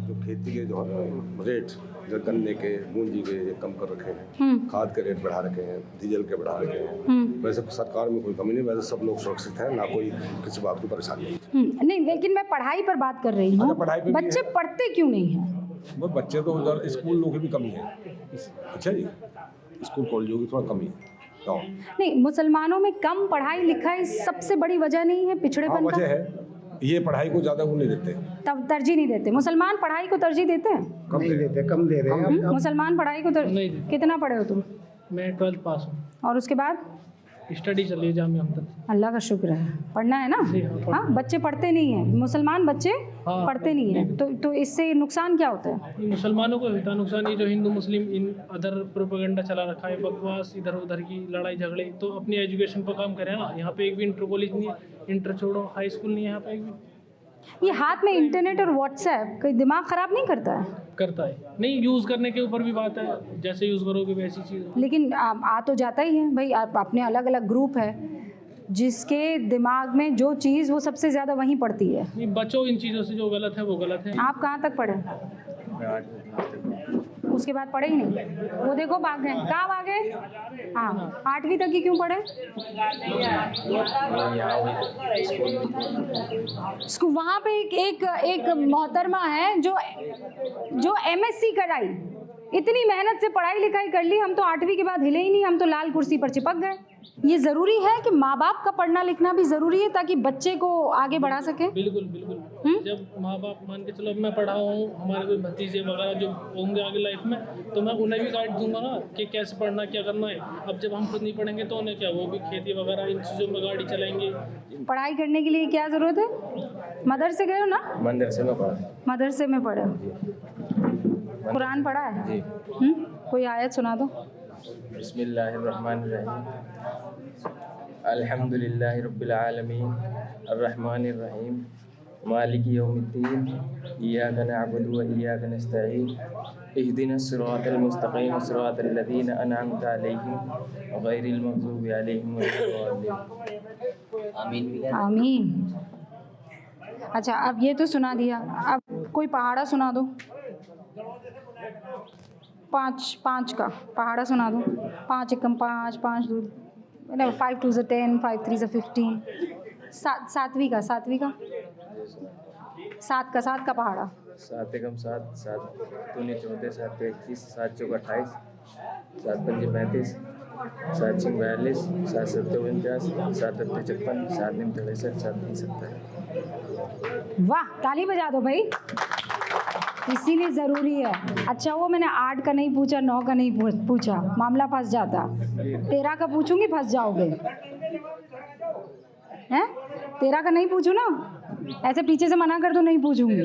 जो खेती के जो है रेट, जो गन्ने के, मूंजी के, ये कम कर रखे हैं, खाद के रेट बढ़ा रखे हैं, डीजल के बढ़ा रखे हैं। वैसे सरकार में कोई कमी नहीं, वैसे सब लोग सुरक्षित हैं, ना कोई किसी बात की परेशानी नहीं, लेकिन मैं पढ़ाई पर बात कर रही हूँ। बच्चे पढ़ते क्यों नहीं हैं? वो बच्चे तो उधर स्कूलों की भी कमी है। अच्छा जी, स्कूल कॉलेजों की थोड़ा कमी है। नहीं, मुसलमानों में कम पढ़ाई लिखाई सबसे बड़ी वजह नहीं है पिछड़ेपन वजह का? है ये पढ़ाई को ज़्यादा वो नहीं देते, तब तरजीह नहीं देते। मुसलमान पढ़ाई को तरजीह देते हैं? कम नहीं देते, कम दे रहे हैं। मुसलमान पढ़ाई को कितना पढ़े हो तुम? मैं 12th पास हूँ। और उसके बाद स्टडी चल रही है जामिया हमदर्द। अल्लाह का शुक्र है, पढ़ना है ना। हाँ, बच्चे पढ़ते नहीं हैं, मुसलमान बच्चे पढ़ते नहीं हैं। तो इससे नुकसान क्या होता है? मुसलमानों को होता नुकसान ये जो हिंदू मुस्लिम इन अदर प्रोपेगेंडा चला रखा है, बकवास, इधर उधर की लड़ाई झगड़े। तो अपनी एजुकेशन पर काम करें ना। यहाँ पे एक भी इंटर कॉलेज नहीं है, इंटर छोड़ो, हाई स्कूल नहीं है यहाँ पे एक भी। ये हाथ में इंटरनेट और व्हाट्सएप कोई दिमाग खराब नहीं करता है? करता है, नहीं यूज़ करने के ऊपर भी बात है, जैसे यूज़ करोगे वैसी चीज़। लेकिन आ तो जाता ही है भाई। आप अपने अलग अलग ग्रुप है, जिसके दिमाग में जो चीज़ वो सबसे ज़्यादा वहीं पड़ती है। नहीं, बचो इन चीज़ों से, जो गलत है वो गलत है। आप कहाँ तक पढ़े? उसके बाद पढ़े ही नहीं। वो देखो भाग गए। कहाँ भागे? हाँ, 8वीं तक ही क्यों पढ़े? वहाँ पे एक मोहतरमा है जो MSc कराई, इतनी मेहनत से पढ़ाई लिखाई कर ली। हम तो 8वीं के बाद हिले ही नहीं, हम तो लाल कुर्सी पर चिपक गए। ये ज़रूरी है कि माँ बाप का पढ़ना लिखना भी ज़रूरी है, ताकि बच्चे को आगे बढ़ा सके। बिल्कुल बिल्कुल। जब माँ बाप मान के चलो, मैं पढ़ा हूँ, हमारे कोई भतीजे वगैरह जो होंगे आगे लाइफ में, तो मैं उन्हें भी गाइड दूंगा ना कि कैसे पढ़ना, क्या करना है। अब जब हम खुद नहीं पढ़ेंगे तो उन्हें क्या, वो भी खेती वगैरह इन चीज़ों में गाड़ी चलाएंगे। पढ़ाई करने के लिए क्या ज़रूरत है? मदरसे गए हो ना? मदरसे में पढ़ा। मदरसे में पढ़े हो? कुरान पढ़ा है जी? कोई आयत सुना दो। बिस्मिल्लाहिर्रहमानिर्रहीम, अल्हम्दुलिल्लाहि रब्बिल आलमीन, अर्रहमानिर रहीम, मालिकी यौमिद्दीन, इय्याका नअबुदु व इय्याका नस्तईन, इहदिनस सिरातल मुस्तकीम, सिरातल लज़ीना अनअमता अलैहिम गैरिल मग़ज़ूबि अलैहिम वलद्दाल्लीन। आमीन। आमीन। अच्छा, अब ये तो सुना दिया, अब कोई पहाड़ा सुना दो। 5 का पहाड़ा सुना दो। 5 एकम 5, 5 2, 5 2 10, 5 3 15। 7वीं का 7 का पहाड़ा। 7 एकम 7, 7 दूनी 14, 7 21, 7 चौक 28, 7 पंजे 35, 7 6 42, 7 7 49, 7 8 56, 7 9 63, 7 3 70। वाह, ताली बजा दो भाई, इसीलिए ज़रूरी है। अच्छा, वो मैंने 8 का नहीं पूछा, 9 का नहीं पूछा, मामला फंस जाता। 13 का पूछूंगी, फंस जाओगे। हैं? 13 का नहीं पूछूं ना, ऐसे पीछे से मना कर दो, नहीं पूछूंगी।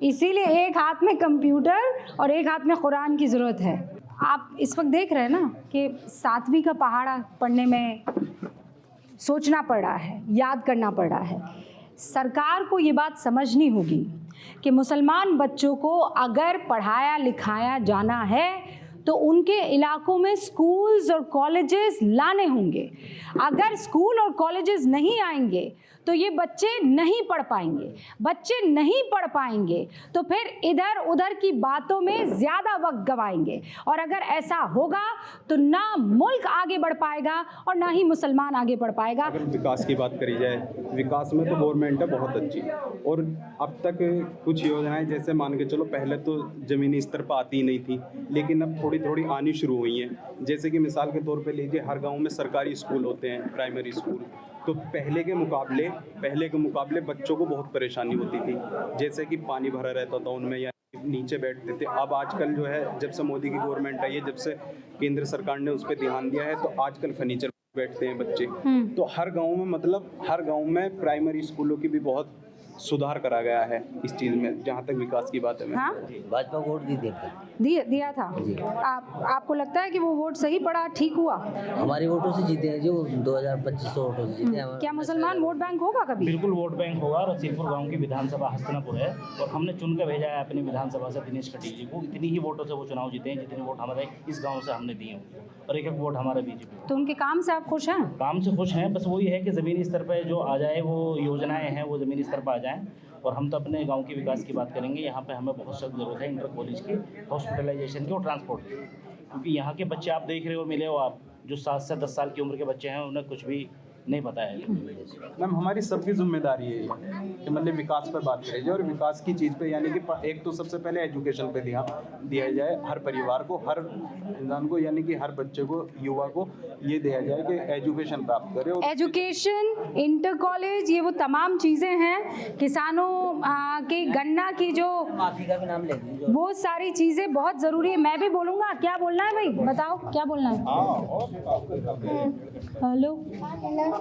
इसीलिए एक हाथ में कंप्यूटर और एक हाथ में कुरान की ज़रूरत है। आप इस वक्त देख रहे हैं ना कि 7वीं का पहाड़ा पढ़ने में सोचना पड़ रहा है, याद करना पड़ रहा है। सरकार को ये बात समझनी होगी कि मुसलमान बच्चों को अगर पढ़ाया लिखाया जाना है तो उनके इलाकों में स्कूल्स और कॉलेजेस लाने होंगे। अगर स्कूल और कॉलेजेस नहीं आएंगे तो ये बच्चे नहीं पढ़ पाएंगे। बच्चे नहीं पढ़ पाएंगे तो फिर इधर उधर की बातों में ज़्यादा वक्त गवाएंगे, और अगर ऐसा होगा तो ना मुल्क आगे बढ़ पाएगा और ना ही मुसलमान आगे बढ़ पाएगा। अगर विकास की बात करी जाए, विकास में तो गवर्नमेंट है बहुत अच्छी, और अब तक कुछ योजनाएं जैसे मान के चलो पहले तो ज़मीनी स्तर पर आती ही नहीं थी, लेकिन अब थोड़ी थोड़ी आनी शुरू हुई हैं। जैसे कि मिसाल के तौर पे लीजिए, हर गांव में सरकारी स्कूल होते हैं, प्राइमरी स्कूल। तो पहले के मुकाबले बच्चों को बहुत परेशानी होती थी, जैसे कि पानी भरा रहता था उनमें या नीचे बैठते थे। अब आजकल जो है, जब से मोदी की गवर्नमेंट आई है, जब से केंद्र सरकार ने उस पर ध्यान दिया है, तो आजकल फर्नीचर बैठते हैं बच्चे। तो हर गांव में प्राइमरी स्कूलों की भी बहुत सुधार करा गया है इस चीज़ में, जहाँ तक विकास की बात है। हाँ? भाजपा को वोट दिया था। आपको लगता है कि वो वोट सही पड़ा, ठीक हुआ? हमारे वोटों से जीते हैं जो 2500 वोटों से जीते हैं। क्या मुसलमान वोट बैंक होगा कभी? बिल्कुल वोट बैंक होगा। रसीलपुर गांव की विधानसभा हस्तिनापुर है और हमने चुन कर भेजा है अपनी विधानसभा से दिनेश खटीक जी को। इतनी ही वोटों से वो चुनाव जीते हैं जितने वोट हमारे इस गाँव से हमने दिए हैं, और एक वोट हमारा बीजेपी। तो उनके काम से आप खुश हैं? काम से खुश हैं, बस वही है कि ज़मीनी स्तर पर जो आ जाए, वो योजनाएँ हैं वो ज़मीनी स्तर पर आ जाएँ। और हम तो अपने गांव के विकास की बात करेंगे। यहाँ पे हमें बहुत सख्त ज़रूरत है इंटर कॉलेज की, हॉस्पिटलाइजेशन की और ट्रांसपोर्ट की, क्योंकि यहाँ के बच्चे आप देख रहे हो, मिले हो आप, जो 7 से 10 साल की उम्र के बच्चे हैं, उन्हें कुछ भी नहीं पता है। मैम, हमारी सबकी जिम्मेदारी है कि मतलब विकास पर बात करी जाए, और विकास की चीज़ पे यानी कि एक तो सबसे पहले एजुकेशन पे ध्यान दिया जाए। हर परिवार को, हर इंसान को, यानी कि हर बच्चे को, युवा को ये दिया जाए कि एजुकेशन प्राप्त करे। एजुकेशन, इंटर कॉलेज, ये वो तमाम चीज़ें हैं। किसानों के गन्ना की जो माफी का भी नाम ले लीजिए, वो सारी चीज़ें बहुत ज़रूरी है। मैं भी बोलूँगा, क्या बोलना है भाई, बताओ क्या बोलना है? Hello, I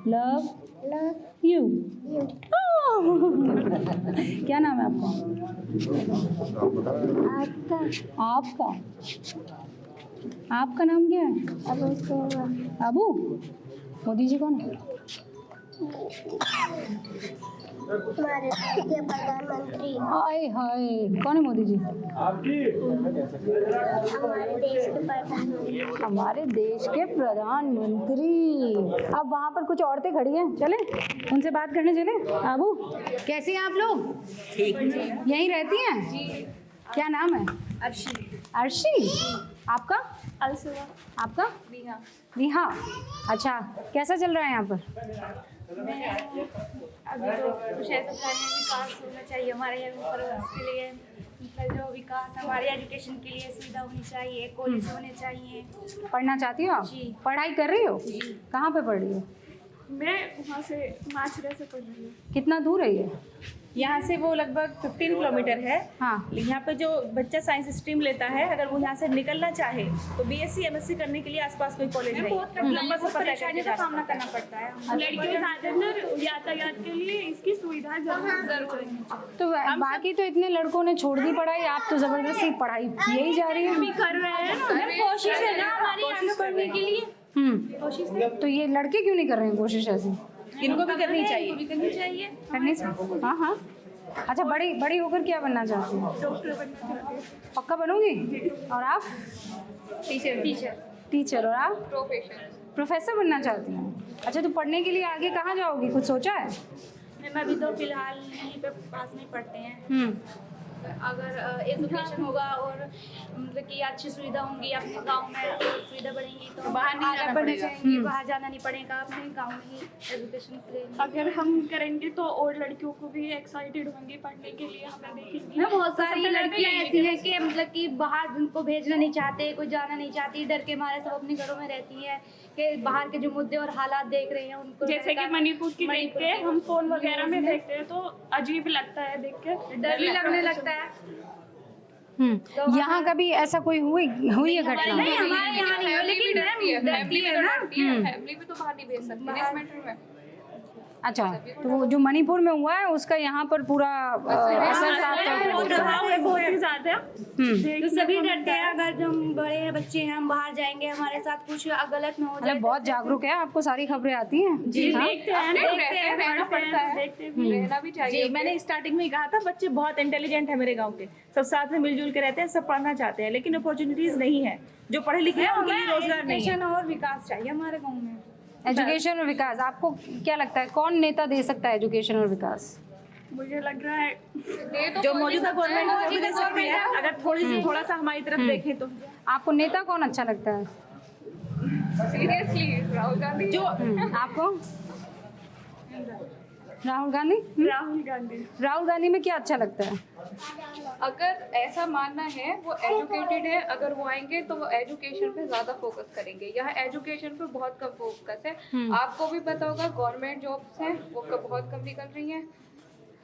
love you. क्या नाम है आपका? आपका नाम क्या है? अबू। मोदी जी कौन है? हमारे देश के प्रधानमंत्री। हाय हाय, कौन है मोदी जी? हमारे देश के प्रधानमंत्री। अब वहाँ पर कुछ औरतें खड़ी हैं, चले उनसे बात करने चले। आबू, कैसी हैं आप लोग? ठीक, यहीं रहती हैं? जी। क्या नाम है? अर्शी। अर्शी, आपका? अलसुआ। आपका? विहा। विहा, अच्छा। कैसा चल रहा है यहाँ पर? अभी तो कुछ ऐसा करने विकास होना चाहिए हमारे यहाँ पर, उसके लिए मतलब जो विकास हमारे एजुकेशन के लिए सुविधा होनी चाहिए, कॉलेज होने चाहिए। पढ़ना चाहती हो आप? जी। पढ़ाई कर रही हो? जी। कहाँ पे पढ़ रही हो? मैं वहाँ से माछरा से पढ़ रही हूँ। कितना दूर है ये? यहाँ से वो लगभग 15 किलोमीटर है। हाँ। यहाँ पे जो बच्चा साइंस स्ट्रीम लेता है, अगर वो यहाँ से निकलना चाहे तो बीएससी एमएससी करने के लिए आसपास कोई कॉलेज नहीं, लंबा सफर परेशानी का सामना करना पड़ता है। लड़कियों ज़्यादातर यातायात के लिए इसकी सुविधा जरूर है। तो बाकी तो इतने लड़कों ने छोड़ दी पढ़ाई, आप तो जबरदस्ती पढ़ाई यही जा रही है। भी कर रहे हैं ना, कोशिश है ना हमारी आगे बढ़ने के लिए। कोशिश है। तो ये लड़के क्यों नहीं कर रहे हैं कोशिश ऐसी? इनको भी करनी चाहिए। करनी चाहिए। हाँ हाँ। अच्छा, बड़ी होकर क्या बनना चाहती हो? डॉक्टर बनना चाहती हूँ। पक्का बनोगी? और आप? टीचर। और आप? प्रोफेसर बनना चाहती हूँ। अच्छा, तो पढ़ने के लिए आगे कहाँ जाओगी, कुछ सोचा है? मैं अभी तो फिलहाल यहीं पे पास में पढ़ते हैं। अगर एजुकेशन होगा और मतलब कि अच्छी सुविधा होंगी अपने गांव में, तो सुविधा बढ़ेंगी तो बाहर नहीं जाना पड़ेगा। बाहर जाना नहीं पड़ेगा, अपने गांव में ही एजुकेशन करेंगे। अगर हम करेंगे तो और लड़कियों को भी एक्साइटेड होंगी पढ़ने के लिए, हमें देखेंगे। बहुत सारी लड़कियां ऐसी हैं कि मतलब कि बाहर उनको भेजना नहीं चाहते, कोई जाना नहीं चाहती, डर के मारे सब अपने घरों में रहती है कि बाहर के जो मुद्दे और हालात देख रहे हैं उनको। जैसे कि मणिपुर की देखते हैं हम, फोन वगैरह में देखते हैं तो अजीब लगता है देख के, डर भी लगने लगता है। यहाँ कभी ऐसा कोई हुई है घटना? नहीं, हमारे यहाँ नहीं है, लेकिन फैमिली में तो बाहर नहीं भेज सकती इस मैटर में। अच्छा, तो वो जो मणिपुर में हुआ है उसका यहाँ पर पूरा असर बहुत ही ज्यादा। तो सभी डरते हैं, अगर हम बड़े हैं, बच्चे हैं, हम बाहर जाएंगे, हमारे साथ कुछ गलत ना हो जाए। बहुत जागरूक है, आपको सारी खबरें आती हैं? जी, देखते हैं, रहना भी चाहिए। जी, मैंने स्टार्टिंग में ही कहा था, बच्चे बहुत इंटेलिजेंट है मेरे गांव के, सब साथ में मिलजुल के रहते हैं, सब पढ़ना चाहते हैं, लेकिन अपॉर्चुनिटीज नहीं है। जो पढ़े लिखे हैं उनके लिए रोजगार नहीं है। और विकास चाहिए हमारे गाँव में। एजुकेशन और विकास, आपको क्या लगता है कौन नेता दे सकता है एजुकेशन और विकास? मुझे लग रहा है जो मौजूदा गवर्नमेंट है वो भी दे सकती है, अगर थोड़ा सा हमारी तरफ देखें तो। आपको नेता कौन अच्छा लगता है? सीरियसली राहुल गांधी। जो आपको? राहुल गांधी। राहुल गांधी में क्या अच्छा लगता है? अगर ऐसा मानना है वो एजुकेटेड है, अगर वो आएंगे तो वो एजुकेशन पे ज्यादा फोकस करेंगे। यहाँ एजुकेशन पे बहुत कम फोकस है। आपको भी पता होगा गवर्नमेंट जॉब्स हैं वो बहुत कम निकल रही हैं।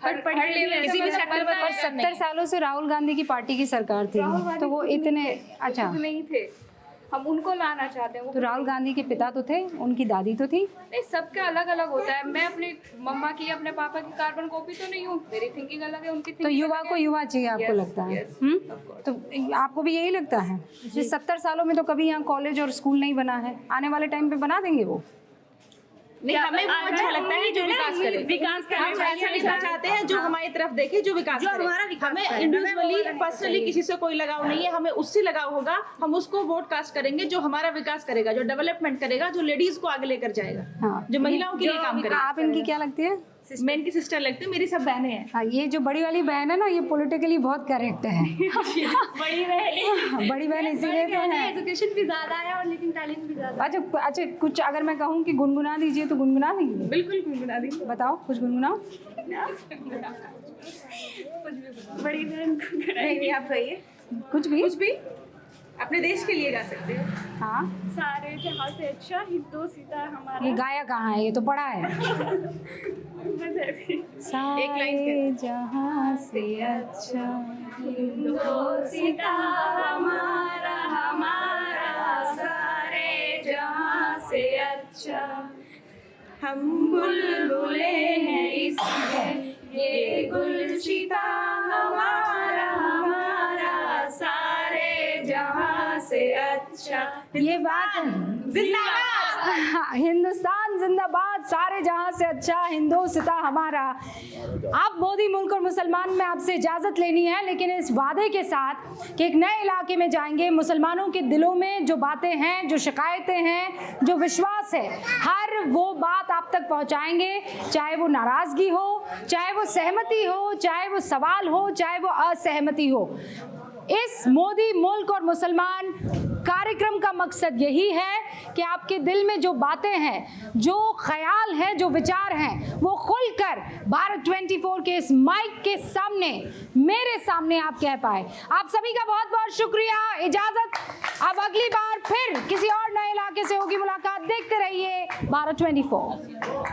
किसी भी सेक्टर पर 70 सालों से राहुल गांधी की पार्टी की सरकार थी, तो वो इतने अच्छा नहीं थे। हम उनको लाना चाहते हैं। तो राहुल गांधी के पिता तो थे, उनकी दादी तो थी। नहीं, सबका अलग अलग होता है। मैं अपनी मम्मा की, अपने पापा की कार्बन कॉपी तो नहीं हूँ, मेरी थिंकिंग अलग है, उनकी तो युवा को युवा चाहिए, आपको लगता है? तो आपको भी यही लगता है? 70 सालों में तो कभी यहाँ कॉलेज और स्कूल नहीं बना है, आने वाले टाइम पे बना देंगे वो? नहीं, हमें वो अच्छा लगता है जो विकास करे। हम ऐसा विकास चाहते हैं जो हमारी तरफ देखे, जो विकास करे। हमें इंडिविजुअली पर्सनली किसी से कोई लगाव नहीं है, हमें उससे लगाव होगा। हम उसको वोट कास्ट करेंगे जो हमारा विकास करेगा, जो डेवलपमेंट करेगा, जो लेडीज को आगे लेकर जाएगा, जो महिलाओं के लिए काम करेगा। आप इनकी क्या लगती है? मैं इनकी सिस्टर लगती हूँ, मेरी सब बहनें हैं। हाँ, ये जो बड़ी वाली बहन है ना, ये पॉलिटिकली बहुत करेक्ट है। बड़ी बहन इसीलिए तो है। एजुकेशन भी ज्यादा है और लेकिन टैलेंट भी ज्यादा। अच्छा, कुछ अगर मैं कहूँ कि गुनगुना दीजिए तो गुनगुना देंगे? बिल्कुल गुनगुना दीजिए। बताओ, कुछ गुनगुनाओ। बड़ी बहन नहीं, आप कहिए कुछ भी अपने देश के लिए गा सकते हो। हाँ, सारे जहाँ से अच्छा हिंदू सीता हमारा। ये गाया कहाँ है? ये तो पढ़ा है। सारे जहाँ से अच्छा हिंदू सीता हमारा, हमारा सारे जहाँ से अच्छा। हम बुलबुले हैं इसमें, ये गुलशिता हमारा, हमारा सारे जहाँ से अच्छा। ये बात जिंदाबाद, हिंदुस्तान जिंदाबाद, सारे जहां से अच्छा हिंदुस्तान हमारा। अब मोदी मुल्क और मुसलमान में आपसे इजाज़त लेनी है, लेकिन इस वादे के साथ कि एक नए इलाके में जाएंगे, मुसलमानों के दिलों में जो बातें हैं, जो शिकायतें हैं, जो विश्वास है, हर वो बात आप तक पहुंचाएंगे, चाहे वो नाराज़गी हो, चाहे वो सहमति हो, चाहे वो सवाल हो, चाहे वो असहमति हो। इस मोदी मुल्क और मुसलमान कार्यक्रम का मकसद यही है कि आपके दिल में जो बातें हैं, जो ख्याल हैं, जो विचार हैं, वो खुलकर भारत 24 के इस माइक के सामने, मेरे सामने आप कह पाए। आप सभी का बहुत बहुत शुक्रिया। इजाजत, अब अगली बार फिर किसी और नए इलाके से होगी मुलाकात। देखते रहिए भारत 24।